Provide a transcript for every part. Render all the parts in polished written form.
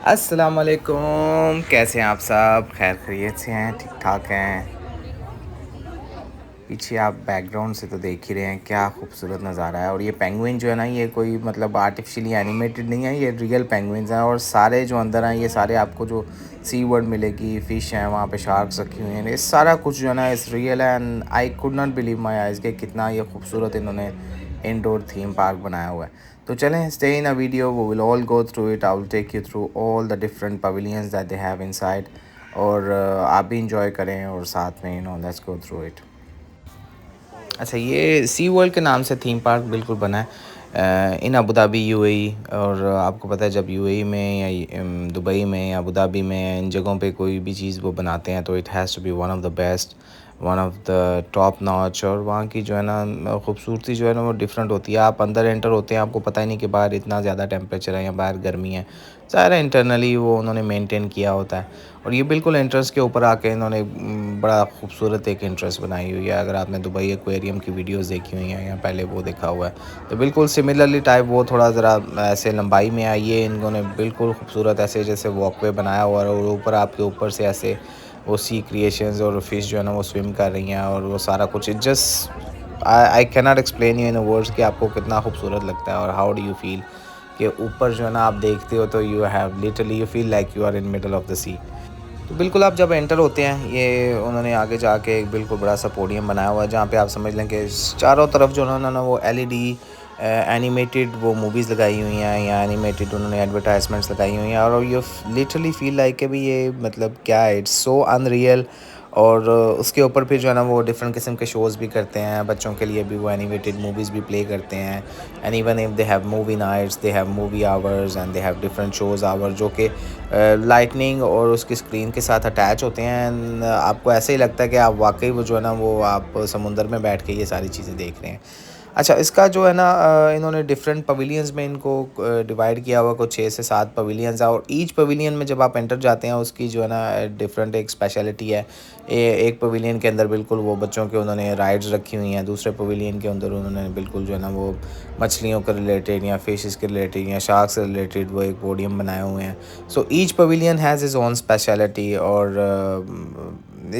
अस्सलाम वालेकुम, कैसे हैं आप सब? खैर खैरियत से हैं, ठीक ठाक हैं। पीछे आप बैकग्राउंड से तो देख ही रहे हैं क्या खूबसूरत नज़ारा है। और ये पेंगुइन जो है ना, ये कोई मतलब आर्टिफिशियली एनिमेटेड नहीं है, ये रियल पेंगुइन्स हैं। और सारे जो अंदर हैं ये सारे आपको जो सी वर्ड मिलेगी, फ़िश हैं, वहाँ पे शार्क्स रखी हुई हैं, ये सारा कुछ जो है ना इस रियल है। And I could not believe my eyes के कितना ये खूबसूरत इन्होंने इंडोर थीम पार्क बनाया हुआ है। तो चलें, स्टे इन अ वीडियो, वो will all go through it, I will take you through all the different pavilions that they have inside. और आप भी इंजॉय करें और साथ में लेट्स गो थ्रू इट। अच्छा, ये सी वर्ल्ड के नाम से थीम पार्क बिल्कुल बना है इन अबू धाबी यूएई। और आपको पता है जब यूएई में या दुबई में या अबू धाबी में इन जगहों पे कोई भी चीज़ वो बनाते हैं तो it has to be one of the best, one of the top notch. और वहाँ की जो है ना खूबसूरती जो है ना वो डिफरेंट होती है। आप अंदर एंटर होते हैं, आपको पता ही नहीं कि बाहर इतना ज़्यादा टेम्परेचर है या बाहर गर्मी है। ज़ाहिर है इंटरनली वो उन्होंने मेंटेन किया होता है। और ये बिल्कुल एंट्रेंस के ऊपर आके इन्होंने बड़ा खूबसूरत एक एंट्रेंस बनाई हुई है। अगर आपने दुबई एक्वेरियम की वीडियोस देखी हुई हैं या पहले वो देखा हुआ है तो बिल्कुल सिमिलरली टाइप वो थोड़ा ज़रा ऐसे लंबाई में आई है। इन्होंने बिल्कुल खूबसूरत ऐसे जैसे वॉकवे बनाया हुआ है और ऊपर आपके ऊपर से ऐसे वो सी क्रिएशंस और फिश जो है ना वो स्विम कर रही हैं और वो सारा कुछ just I can not explain you in words कि आपको कितना खूबसूरत लगता है। और हाउ डू यू फील कि ऊपर जो है ना आप देखते हो तो you have literally you feel like you are in middle of the sea. तो बिल्कुल आप जब एंटर होते हैं ये उन्होंने आगे जाके एक बिल्कुल बड़ा सा पोडियम बनाया हुआ है जहाँ पे आप समझ लें कि चारों तरफ जो है ना वो एलईडी एनिमेटेड वो मूवीज़ लगाई हुई हैं या एनिमेटेड उन्होंने एडवर्टाइजमेंट्स लगाई हुई हैं। और यू लिटरली फील लाइक कि भी ये मतलब क्या है, इट्स सो अनरियल। और उसके ऊपर फिर जो है ना वो डिफरेंट किस्म के शोज़ भी करते हैं, बच्चों के लिए भी वो एनिमेटेड मूवीज़ भी प्ले करते हैं। And even if they have movie nights, they have movie hours and they have different shows hour जो कि लाइटनिंग और उसकी स्क्रीन के साथ अटैच होते हैं। एंड आपको ऐसे ही लगता है कि आप वाकई वो जो है ना वो आप समुंदर में बैठ के ये सारी चीज़ें देख रहे हैं। अच्छा, इसका जो है ना इन्होंने डिफरेंट पवेलियंस में इनको डिवाइड किया हुआ, कुछ 6 से 7 पवेलियंस है। और ईच पवेलियन में जब आप एंटर जाते हैं उसकी जो है ना डिफरेंट एक स्पेशलिटी है। एक पवेलियन के अंदर बिल्कुल वो बच्चों के उन्होंने राइड्स रखी हुई हैं, दूसरे पवेलियन के अंदर उन्होंने बिल्कुल जो है ना वो मछलियों के रिलेटेड या फिशेस के रिलेटेड या शार्क से रिलेटेड वो एक पोडियम बनाए हुए हैं। So each pavilion has is own speciality. और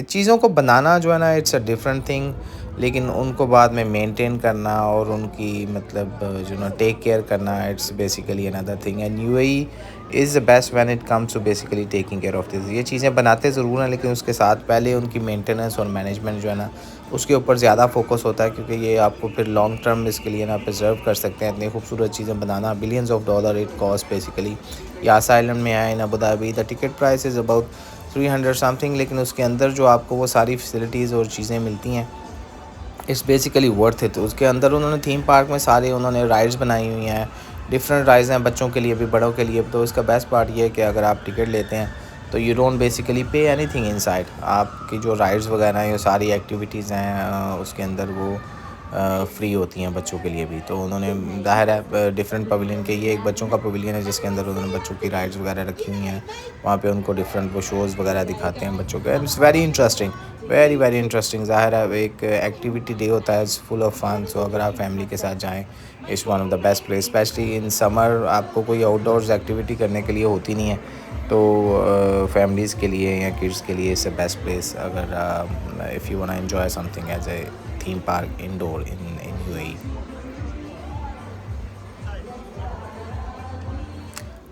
चीज़ों को बनाना जो है ना इट्स अ डिफरेंट थिंग, लेकिन उनको बाद में मेंटेन करना और उनकी मतलब जो ना टेक केयर करना it's basically another thing. And UAE is the best when it comes to basically taking care of this. ये चीज़ें बनाते ज़रूर हैं लेकिन उसके साथ पहले उनकी मेंटेनेंस और मैनेजमेंट जो है ना उसके ऊपर ज़्यादा फोकस होता है, क्योंकि ये आपको फिर लॉन्ग टर्म इसके लिए ना प्रिजर्व कर सकते हैं। इतनी खूबसूरत चीज़ें बनाना billions of dollar it cost basically. Yas Island में है in Abu Dhabi, the ticket price is about 300 something, लेकिन उसके अंदर जो आपको वो सारी फैसिलिटीज़ और चीज़ें मिलती हैं इट्स बेसिकली वर्थ इट। उसके अंदर उन्होंने थीम पार्क में सारे उन्होंने राइड्स बनाई हुई हैं, डिफरेंट राइड्स हैं बच्चों के लिए भी बड़ों के लिए। तो इसका बेस्ट पार्ट ये है कि अगर आप टिकट लेते हैं तो you don't basically pay anything inside. आपकी जो राइड्स वगैरह हैं, ये सारी एक्टिविटीज़ हैं उसके अंदर वो फ्री होती हैं बच्चों के लिए भी। तो उन्होंने ज़ाहिर है डिफरेंट पवेलियन के, ये एक बच्चों का पवेलियन है जिसके अंदर उन्होंने बच्चों की राइड्स वगैरह रखी हुई हैं। वहाँ पे उनको डिफरेंट वो शोज़ वगैरह दिखाते हैं बच्चों के। And it's very interesting, very very interesting. ज़ाहिर है एक एक्टिविटी डे होता है, इट्स फुल ऑफ फन। सो अगर आप फैमिली के साथ जाएँ it's one of the best place. Specially in summer आपको कोई आउटडोर्स एक्टिविटी करने के लिए होती नहीं है तो फैमिलीज़ के लिए या किड्स के लिए इट्स अ बेस्ट प्लेस अगर if you want enjoy something as a theme park indoor in UAE.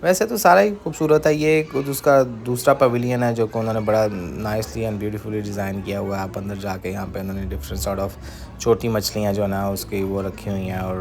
वैसे तो सारा ही खूबसूरत है। ये एक उसका दूसरा पवेलियन है जो कि उन्होंने बड़ा नाइसली एंड ब्यूटीफुली डिज़ाइन किया हुआ है। आप अंदर जाके यहाँ पे उन्होंने डिफरेंट सॉर्ट ऑफ छोटी मछलियाँ जो है ना उसकी वो रखी हुई हैं और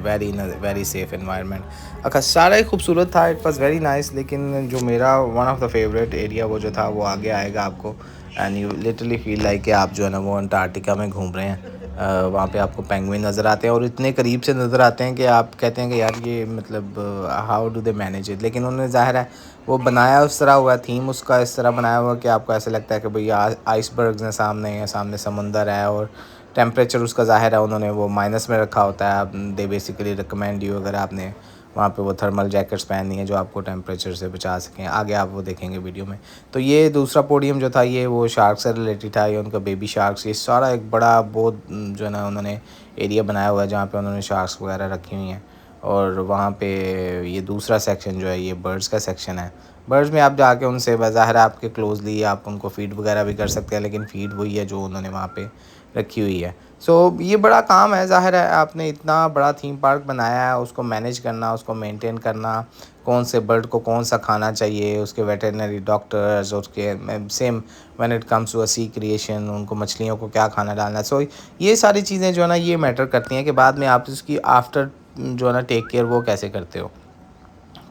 वेरी वेरी सेफ एनवायरनमेंट। अच्छा, सारा ही खूबसूरत था, इट वाज़ वेरी नाइस। लेकिन जो मेरा one of the favourite area वो जो था वो आगे आएगा आपको। And you literally feel like कि आप जो है ना वो अंटार्कटिका में घूम रहे हैं। वहाँ पे आपको पेंगुइन नज़र आते हैं और इतने करीब से नज़र आते हैं कि आप कहते हैं कि यार ये मतलब how do they manage it. लेकिन उन्होंने ज़ाहिर है वो बनाया उस तरह हुआ, थीम उसका इस तरह बनाया हुआ कि आपको ऐसे लगता है कि भाई आइसबर्ग्स हैं सामने या सामने समंदर है। और टेम्परेचर उसका ज़ाहिर है उन्होंने वो माइनस में रखा होता है। आप दे बेसिकली रिकमेंड यू अगर आपने वहाँ पे वो थर्मल जैकेट्स पहननी है जो आपको टेम्परेचर से बचा सकें। आगे आप वो देखेंगे वीडियो में। तो ये दूसरा पोडियम जो था ये वो शार्क से रिलेटेड था, ये उनका बेबी शार्क्स, ये सारा एक बड़ा बहुत जो है ना उन्होंने एरिया बनाया हुआ है जहाँ पे उन्होंने शार्क्स वगैरह रखी हुई हैं। और वहाँ पे ये दूसरा सेक्शन जो है ये बर्ड्स का सेक्शन है। बर्ड्स में आप जाके उनसे बज़ाहिर आपके क्लोजली आप उनको फ़ीड वगैरह भी कर सकते हैं, लेकिन फ़ीड वही है जो उन्होंने वहाँ पे रखी हुई है। सो ये बड़ा काम है, ज़ाहिर है आपने इतना बड़ा थीम पार्क बनाया है, उसको मैनेज करना, उसको मेंटेन करना, कौन से बर्ड को कौन सा खाना चाहिए, उसके वेटरनरी डॉक्टर्स, उसके same when it comes to a sea creation, उनको मछलियों को क्या खाना डालना है। सो ये सारी चीज़ें जो है ना ये मैटर करती हैं कि बाद में आप उसकी आफ्टर जो है ना टेक केयर वो कैसे करते हो।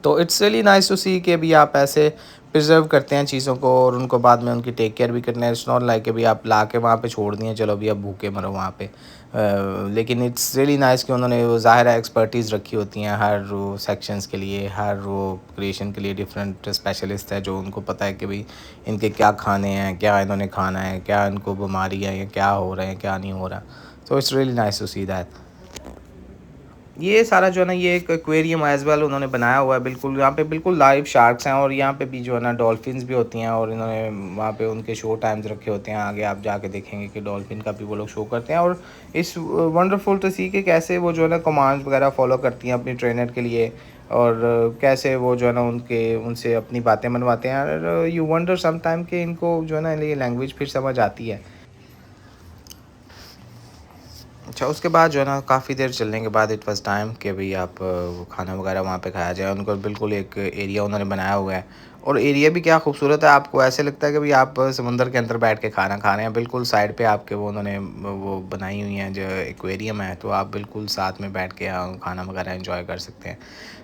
तो इट्स रियली नाइस टू सी कि भी आप ऐसे प्रिजर्व करते हैं चीज़ों को और उनको बाद में उनकी टेक केयर भी करना है। इट्स नॉट लाइक कि भी आप ला के वहाँ पे छोड़ दिए, चलो अभी अब भूखे मरो वहाँ पे। लेकिन इट्स रियली नाइस कि उन्होंने वो ज़ाहिर है एक्सपर्टीज़ रखी होती हैं हर वो सेक्शंस के लिए, हर वो क्रिएशन के लिए डिफरेंट स्पेशलिस्ट है जो उनको पता है कि भाई इनके क्या खाने हैं, क्या इन्होंने खाना है, क्या इनको बीमारी है या क्या हो रहे हैं, क्या नहीं हो रहा। So it's really nice to see that. ये सारा जो है ना ये एक एक्वेरियम एज वेल उन्होंने बनाया हुआ है, बिल्कुल यहाँ पे बिल्कुल लाइव शार्क्स हैं और यहाँ पे भी जो है ना डॉल्फिन्स भी होती हैं और इन्होंने वहाँ पे उनके शो टाइम्स रखे होते हैं। आगे आप जाके देखेंगे कि डॉल्फिन का भी वो लोग शो करते हैं और इस वंडरफुल टू सी के कैसे वो जो है ना कमांड्स वगैरह फॉलो करती हैं अपनी ट्रेनर के लिए और कैसे वो जो है ना उनके उनसे अपनी बातें मनवाते हैं। और यू वंडर सम टाइम कि इनको जो है ना ये लैंग्वेज फिर समझ आती है। अच्छा, उसके बाद जो है ना काफ़ी देर चलने के बाद इट वाज़ टाइम कि भई आप वो खाना वगैरह वहाँ पे खाया जाए। उनको बिल्कुल एक एरिया उन्होंने बनाया हुआ है और एरिया भी क्या खूबसूरत है, आपको ऐसे लगता है कि भई आप समुंदर के अंदर बैठ के खाना खा रहे हैं। बिल्कुल साइड पे आपके वो उन्होंने वो बनाई हुई हैं जो एक्वेरियम है, तो आप बिल्कुल साथ में बैठ के खाना वगैरह एंजॉय कर सकते हैं।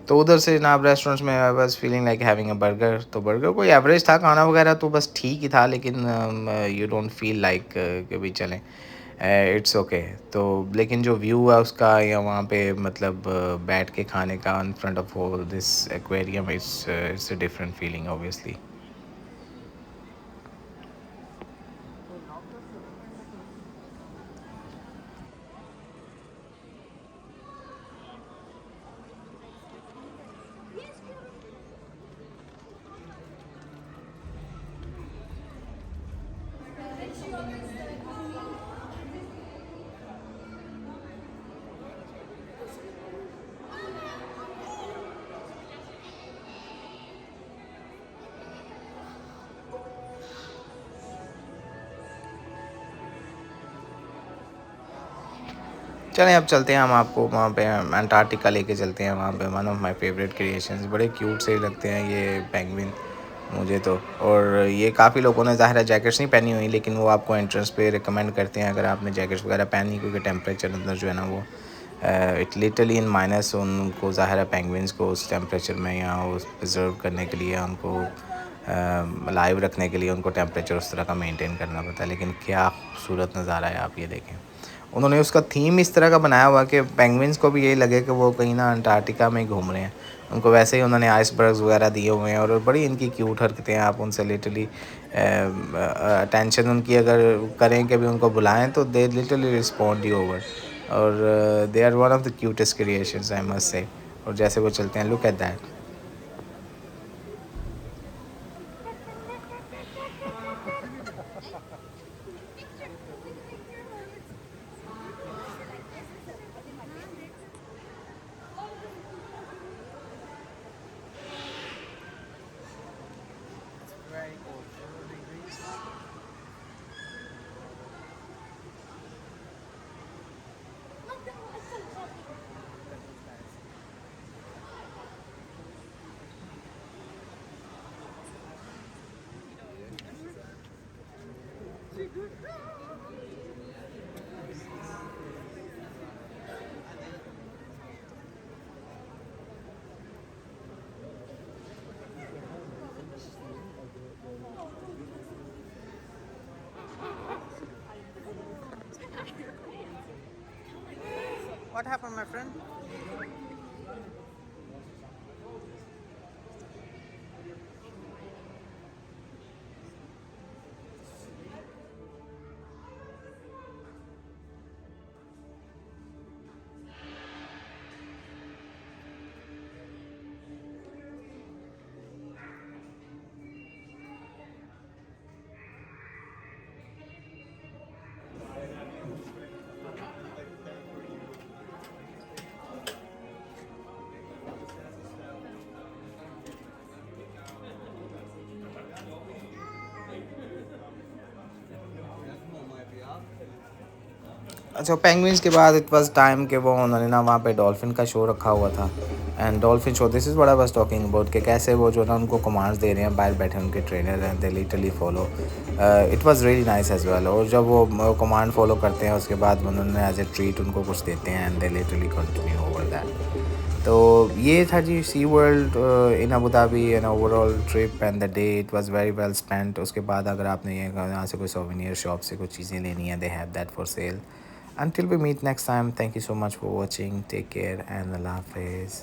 तो उधर से जनाब रेस्टोरेंट्स में I was feeling like having a burger. तो बर्गर कोई एवरेज था, खाना वगैरह तो बस ठीक ही था, लेकिन यू डोंट फील लाइक कि भई चलें, इट्स ओके। तो लेकिन जो व्यू है उसका या वहाँ पे मतलब बैठ के खाने का in front of all this aquarium it's a different feeling obviously. चलें अब चलते हैं, हम आपको वहाँ पे अंटार्कटिका लेके चलते हैं। वहाँ पे one of my favourite creations, बड़े क्यूट से लगते हैं ये पेंगुइन मुझे तो। और ये काफ़ी लोगों ने ज़ाहिर है जैकेट्स नहीं पहनी हुई, लेकिन वो आपको एंट्रेंस पे रिकमेंड करते हैं अगर आपने जैकेट्स वगैरह पहनी, क्योंकि टेम्परेचर अंदर जो है ना वो इट लिटरली इन माइनस। उनको ज़ाहिर है पेंगुइन्स को उस टेम्परेचर में या उस प्रिजर्व करने के लिए उनको लाइव रखने के लिए उनको टेम्परेचर उस तरह का मेंटेन करना पड़ता है। लेकिन क्या खूबसूरत नज़ारा है, आप ये देखें। उन्होंने उसका थीम इस तरह का बनाया हुआ कि पेंगुइन्स को भी यही लगे कि वो कहीं ना अंटार्कटिका में घूम रहे हैं। उनको वैसे ही उन्होंने आइसबर्ग्स वगैरह दिए हुए हैं और बड़ी इनकी क्यूट हरकतें हैं। आप उनसे लिटरली अटेंशन उनकी अगर करें कि भी उनको बुलाएं तो they literally respond you over. और they are one of the cutest creations I must say. और जैसे वो चलते हैं, look at that. What happened, my friend? अच्छा, पेंगुइन्स के बाद इट वाज टाइम कि वो उन्होंने ना वहाँ पे डॉल्फिन का शो रखा हुआ था। And dolphin show, this is what I was talking about, कि कैसे वो जो ना उनको कमांड्स दे रहे हैं, बाहर बैठे उनके ट्रेनर हैं, they literally follow. It was really nice as well. और जब वो कमांड फॉलो करते हैं उसके बाद उन्होंने एज ए ट्रीट उनको कुछ देते हैं, and they literally continue over that. तो ये था जी sea world in Abu Dhabi, an overall trip and the day it was very well spent. उसके बाद अगर आपने ये यहाँ से कोई सोवेनियर शॉप से कुछ चीज़ें लेनी है, they have that for sale. Until we meet next time, thank you so much for watching. Take care and Allah Hafiz.